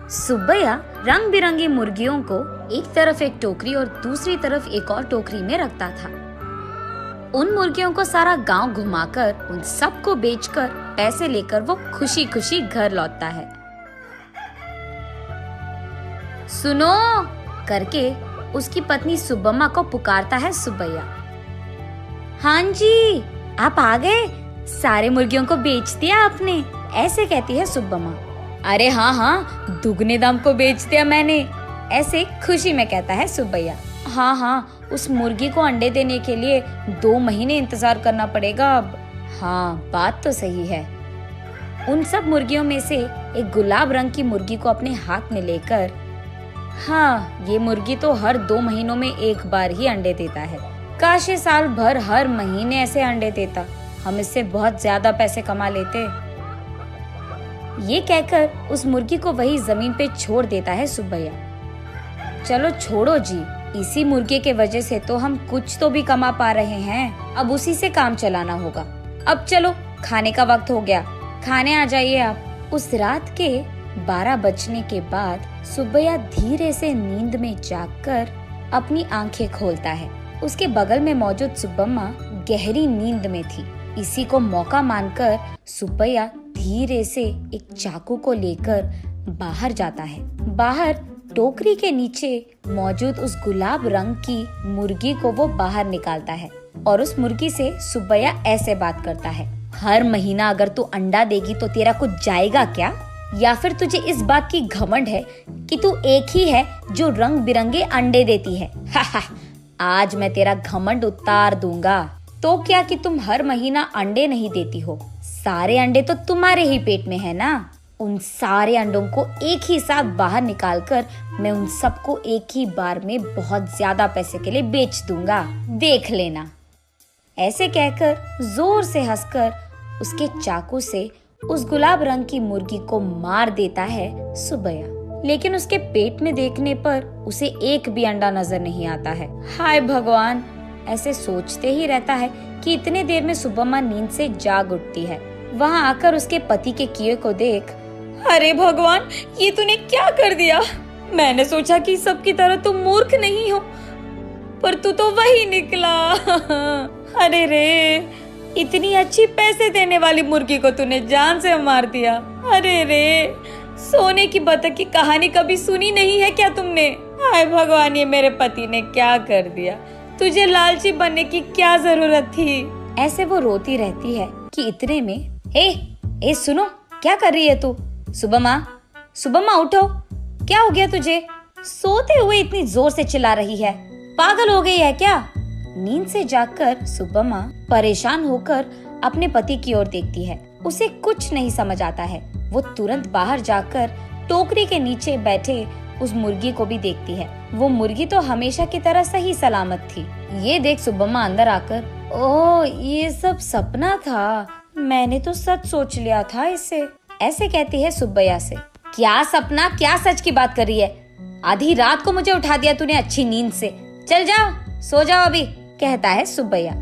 सुब्बैया रंग बिरंगी मुर्गियों को एक तरफ एक टोकरी और दूसरी तरफ एक और टोकरी में रखता था। उन मुर्गियों को सारा गांव घुमाकर उन सबको बेचकर पैसे लेकर वो खुशी खुशी घर लौटता है। सुनो करके उसकी पत्नी सुब्बम्मा को पुकारता है सुब्बैया। हाँ जी, आप आ गए, सारे मुर्गियों को बेच दिया आपने, ऐसे कहती है सुब्बम्मा। अरे हाँ हाँ, दुगने दाम को बेच दिया मैंने, ऐसे खुशी में कहता है सुब्बैया। हाँ, उस मुर्गी को अंडे देने के लिए 2 महीने इंतजार करना पड़ेगा अब। हाँ, बात तो सही है। उन सब मुर्गियों में से एक गुलाब रंग की मुर्गी को अपने हाथ में लेकर, हाँ, ये मुर्गी तो हर 2 महीनों में एक बार ही अंडे देता है। काश ये साल भर हर महीने ऐसे अंडे देता, हम इससे बहुत ज्यादा पैसे कमा लेते। ये कहकर उस मुर्गी को वही जमीन पे छोड़ देता है सुब्बैया। चलो छोड़ो जी, इसी मुर्गे के वजह से तो हम कुछ तो भी कमा पा रहे हैं, अब उसी से काम चलाना होगा। अब चलो, खाने का वक्त हो गया, खाने आ जाइए आप। उस रात के 12 बजने के बाद सुब्बैया धीरे से नींद में जागकर अपनी आंखें खोलता है। उसके बगल में मौजूद सुब्बम्मा गहरी नींद में थी। इसी को मौका मानकर सुब्बैया धीरे से एक चाकू को लेकर बाहर जाता है। बाहर टोकरी के नीचे मौजूद उस गुलाब रंग की मुर्गी को वो बाहर निकालता है और उस मुर्गी से सुब्बैया ऐसे बात करता है। हर महीना अगर तू अंडा देगी तो तेरा कुछ जाएगा क्या? या फिर तुझे इस बात की घमंड है कि तू एक ही है जो रंग बिरंगे अंडे देती है? आज मैं तेरा घमंड उतार दूंगा। तो क्या कि तुम हर महीना अंडे नहीं देती हो, सारे अंडे तो तुम्हारे ही पेट में है ना। उन सारे अंडों को एक ही साथ बाहर निकालकर मैं उन सबको एक ही बार में बहुत ज्यादा पैसे के लिए बेच दूंगा, देख लेना। ऐसे कहकर जोर से हंसकर उसके चाकू से उस गुलाब रंग की मुर्गी को मार देता है सुब्बैया। लेकिन उसके पेट में देखने पर उसे एक भी अंडा नजर नहीं आता है। हाय भगवान, ऐसे सोचते ही रहता है कि इतने देर में सुब्बम्मा नींद से जाग उठती है। वहाँ आकर उसके पति के किए को देख, अरे भगवान, ये तूने क्या कर दिया? मैंने सोचा कि सबकी तरह तुम मूर्ख नहीं हो, पर तू तो वही निकला। अरे रे, इतनी अच्छी पैसे देने वाली मुर्गी को तूने जान से मार दिया। अरे रे, सोने की बतख की कहानी कभी सुनी नहीं है क्या तुमने? हाय भगवान, ये मेरे पति ने क्या कर दिया? तुझे लालची बनने की क्या जरूरत थी? ऐसे वो रोती रहती है कि इतने में ए सुनो, क्या कर रही है तू? सुब्बम्मा उठो, क्या हो गया तुझे? सोते हुए इतनी जोर से चिल्ला रही है, पागल हो गई है क्या? नींद से जागकर सुब्बम्मा परेशान होकर अपने पति की ओर देखती है। उसे कुछ नहीं समझ आता है। वो तुरंत बाहर जाकर टोकरी के नीचे बैठे उस मुर्गी को भी देखती है। वो मुर्गी तो हमेशा की तरह सही सलामत थी। ये देख सुब्बम्मा अंदर आकर, ओह, ये सब सपना था, मैंने तो सच सोच लिया था इसे, ऐसे कहती है सुब्बैया से। क्या सपना, क्या सच की बात कर रही है? आधी रात को मुझे उठा दिया तूने अच्छी नींद से। चल जाओ, सो जाओ अभी, कहता है सुब्बैया।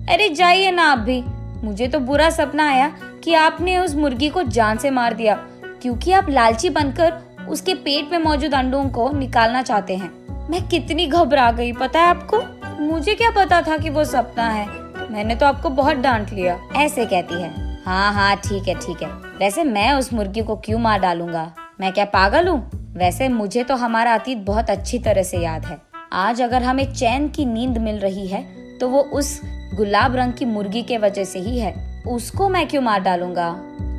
अरे जाइए ना आप भी, मुझे तो बुरा सपना आया कि आपने उस मुर्गी को जान से मार दिया, क्योंकि आप लालची बनकर उसके पेट में मौजूद अंडों को निकालना चाहते हैं। मैं कितनी घबरा गई पता है आपको? मुझे क्या पता था कि वो सपना है, मैंने तो आपको बहुत डांट लिया, ऐसे कहती है। हाँ, ठीक है। वैसे मैं उस मुर्गी को क्यों मार डालूंगा, मैं क्या पागल हूँ? वैसे मुझे तो हमारा अतीत बहुत अच्छी तरह से याद है। आज अगर हमें चैन की नींद मिल रही है तो वो उस गुलाब रंग की मुर्गी के वजह से ही है। उसको मैं क्यों मार डालूंगा?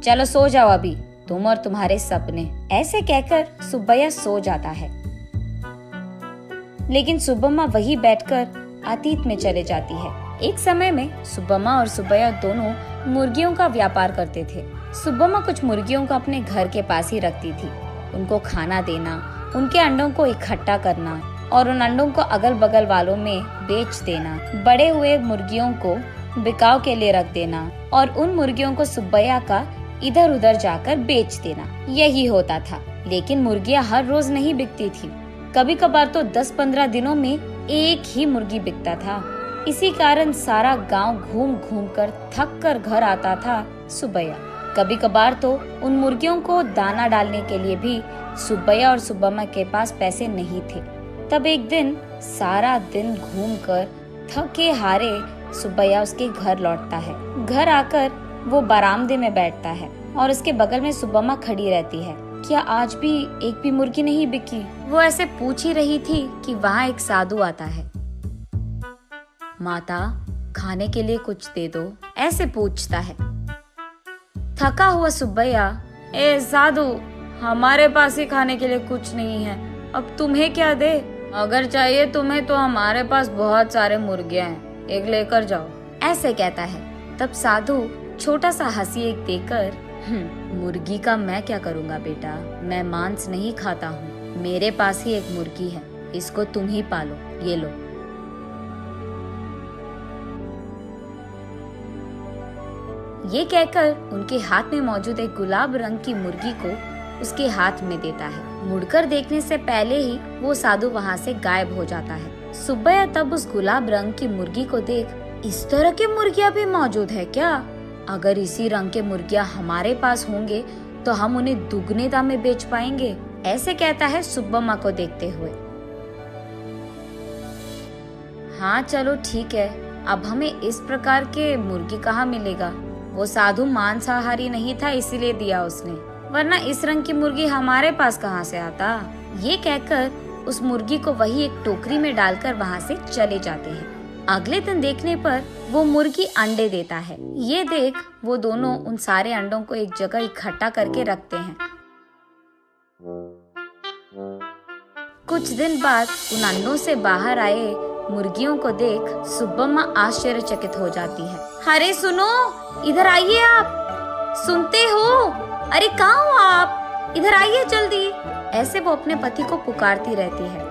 चलो सो जाओ अभी, तुम और तुम्हारे सपने। ऐसे कहकर सुब्बैया सो जाता है। लेकिन सुब्बम्मा वही बैठकर अतीत में चले जाती है। एक समय में सुब्बम्मा और सुब्बैया दोनों मुर्गियों का व्यापार करते थे। सुब्बम्मा कुछ मुर्गियों को अपने घर के पास ही रखती थी। उनको खाना देना, उनके अंडों को इकट्ठा करना और उन अंडों को अगल बगल वालों में बेच देना, बड़े हुए मुर्गियों को बिकाव के लिए रख देना और उन मुर्गियों को सुब्बैया का इधर उधर जाकर बेच देना, यही होता था। लेकिन मुर्गियां हर रोज नहीं बिकती थी, कभी कभार तो 10-15 दिनों में एक ही मुर्गी बिकता था। इसी कारण सारा गांव घूम घूम कर थक कर घर आता था सुब्बैया। कभी कभार तो उन मुर्गियों को दाना डालने के लिए भी सुब्बैया और सुब्बम्मा के पास पैसे नहीं थे। तब एक दिन सारा दिन घूमकर थके हारे सुब्बैया उसके घर लौटता है। घर आकर वो बरामदे में बैठता है और उसके बगल में सुब्बम्मा खड़ी रहती है। क्या आज भी एक भी मुर्गी नहीं बिकी? वो ऐसे पूछ ही रही थी कि वहाँ एक साधु आता है। माता, खाने के लिए कुछ दे दो, ऐसे पूछता है। थका हुआ सुब्बैया, ए साधु, हमारे पास ही खाने के लिए कुछ नहीं है, अब तुम्हें क्या दे? अगर चाहिए तुम्हें तो हमारे पास बहुत सारे मुर्गियां हैं, एक लेकर जाओ, ऐसे कहता है। तब साधु छोटा सा हंसी एक देकर, मुर्गी का मैं क्या करूँगा बेटा, मैं मांस नहीं खाता हूँ, मेरे पास ही एक मुर्गी है, इसको तुम ही पालो, ये लो। ये कहकर उनके हाथ में मौजूद एक गुलाब रंग की मुर्गी को उसके हाथ में देता है। मुड़कर देखने से पहले ही वो साधु वहाँ से गायब हो जाता है। सुब्बैया तब उस गुलाब रंग की मुर्गी को देख, इस तरह की मुर्गियाँ भी मौजूद है क्या? अगर इसी रंग के मुर्गियाँ हमारे पास होंगे तो हम उन्हें दुगने दाम में बेच पाएंगे, ऐसे कहता है सुब्बम्मा को देखते हुए। हाँ चलो ठीक है, अब हमें इस प्रकार के मुर्गी कहाँ मिलेगा? वो साधु मांसाहारी नहीं था इसीलिए दिया उसने, वरना इस रंग की मुर्गी हमारे पास कहाँ से आता? ये कहकर उस मुर्गी को वही एक टोकरी में डालकर वहाँ से चले जाते हैं। अगले दिन देखने पर वो मुर्गी अंडे देता है। ये देख वो दोनों उन सारे अंडों को एक जगह इकट्ठा करके रखते हैं। कुछ दिन बाद उन अंडों से बाहर आए मुर्गियों को देख सुब्बम्मा आश्चर्यचकित हो जाती है। अरे सुनो, इधर आइए आप, सुनते हो? अरे कहाँ हो आप? इधर आइए जल्दी। ऐसे वो अपने पति को पुकारती रहती है।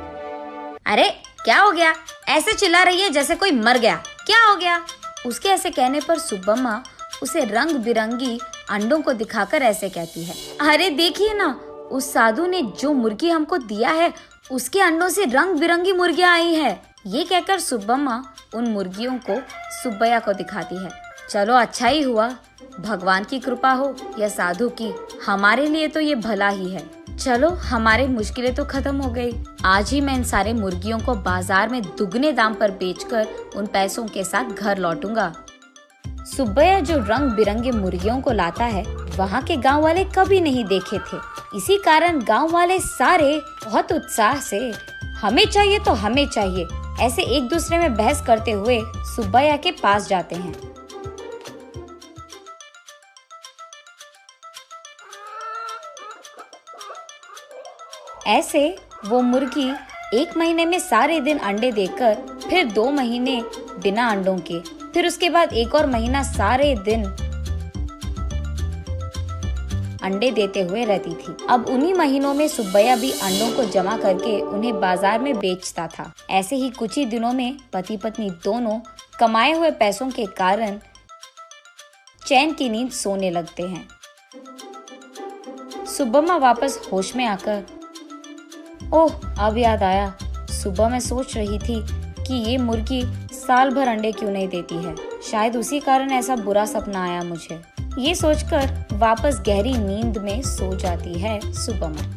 अरे क्या हो गया? ऐसे चिल्ला रही है जैसे कोई मर गया, क्या हो गया? उसके ऐसे कहने पर सुब्बम्मा उसे रंग बिरंगी अंडों को दिखाकर ऐसे कहती है, अरे देखिए ना, उस साधु ने जो मुर्गी हमको दिया है उसके अंडों से रंग बिरंगी मुर्गियाँ आई है। ये कहकर सुब्बम्मा उन मुर्गियों को सुब्बैया को दिखाती है। चलो अच्छा ही हुआ, भगवान की कृपा हो या साधु की, हमारे लिए तो ये भला ही है। चलो हमारी मुश्किलें तो खत्म हो गई। आज ही मैं इन सारे मुर्गियों को बाजार में दुगने दाम पर बेचकर उन पैसों के साथ घर लौटूंगा। सुब्बैया जो रंग बिरंगे मुर्गियों को लाता है वहाँ के गांव वाले कभी नहीं देखे थे। इसी कारण गांव वाले सारे बहुत उत्साह से हमें चाहिए तो हमें चाहिए ऐसे एक दूसरे में बहस करते हुए सुब्बैया के पास जाते हैं। ऐसे वो मुर्गी 1 महीने में सारे दिन अंडे देकर, फिर 2 महीने बिना अंडों के, फिर उसके बाद 1 और महीना सारे दिन अंडे देते हुए रहती थी। अब उन्हीं महीनों में सुब्बैया भी अंडों को जमा करके उन्हें बाजार में बेचता था। ऐसे ही कुछ ही दिनों में पति पत्नी दोनों कमाए हुए पैसों के कारण चैन की नींद सोने लगते हैं। सुब्बम्मा वापस होश में आकर, ओह अब याद आया, सुबह मैं सोच रही थी कि ये मुर्गी साल भर अंडे क्यों नहीं देती है, शायद उसी कारण ऐसा बुरा सपना आया मुझे। ये सोचकर वापस गहरी नींद में सो जाती है सुब्बम्मा।